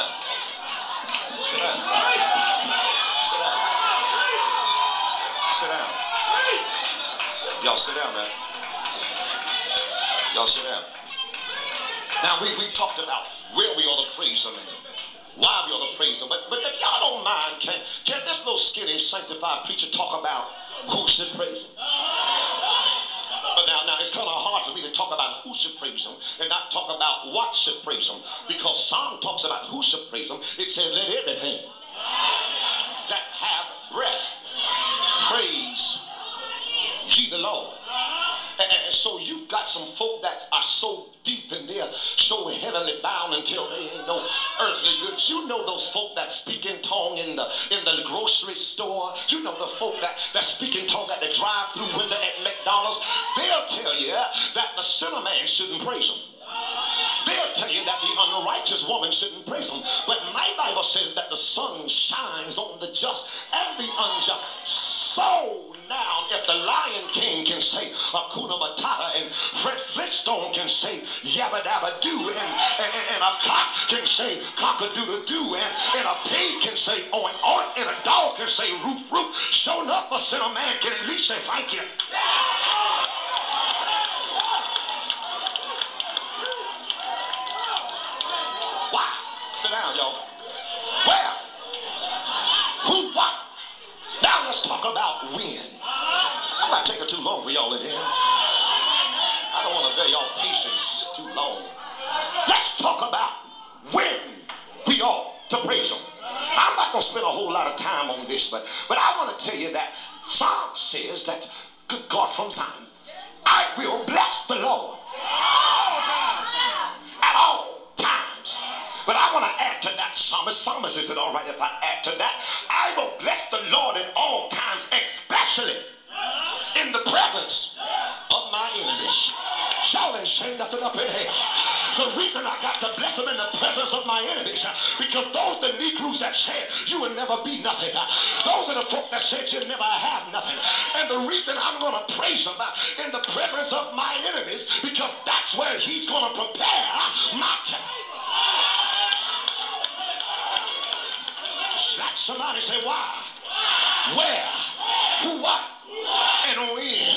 down. Sit down. Sit down. Sit down. Y'all sit down now. Y'all sit down. Now we talked about where we ought to praise him and why we ought to praise him. But if y'all don't mind, can this little skinny sanctified preacher talk about who should praise him? But now it's kind of hard for me to talk about who should praise him and not talk about what should praise him, because Psalm talks about who should praise him. It says, let everything that have breath praise ye the Lord. And so you've got some folk that are so deep in there, so heavenly bound until they ain't no earthly goods. You know those folk that speak in tongue in the grocery store. You know the folk that speak in tongue at the drive-through window at McDonald's. They'll tell you that the sinner man shouldn't praise him. They'll tell you that the unrighteous woman shouldn't praise him. But my Bible says that the sun shines on the just and the unjust. So now, if the Lion King can say Hakuna Matata and Fred Flintstone can say Yabba Dabba Doo and a cock can say Cock-a-doodle-doo and a pig can say oink oink and a dog can say roof roof, sure enough a sinner man can at least say thank you. Why? Sit down, y'all. Where? Who? What? Now let's talk about when. I'm not taking too long for y'all in here. I don't want to bear y'all patience too long. Let's talk about when we ought to praise him. I'm not going to spend a whole lot of time on this, but I want to tell you that Psalm says that, good God from Zion, I will bless the Lord at all times. But I want to add to that, psalmist, is it all right if I add to that? I will bless the Lord at all times, especially in the presence of my enemies. Y'all ain't saying nothing up in here. The reason I got to bless them in the presence of my enemies, because those are the Negroes that said you will never be nothing. Those are the folk that said you'll never have nothing. And the reason I'm going to praise them in the presence of my enemies, because that's where he's going to prepare my table. Slap somebody, say why, where, who, what, and when.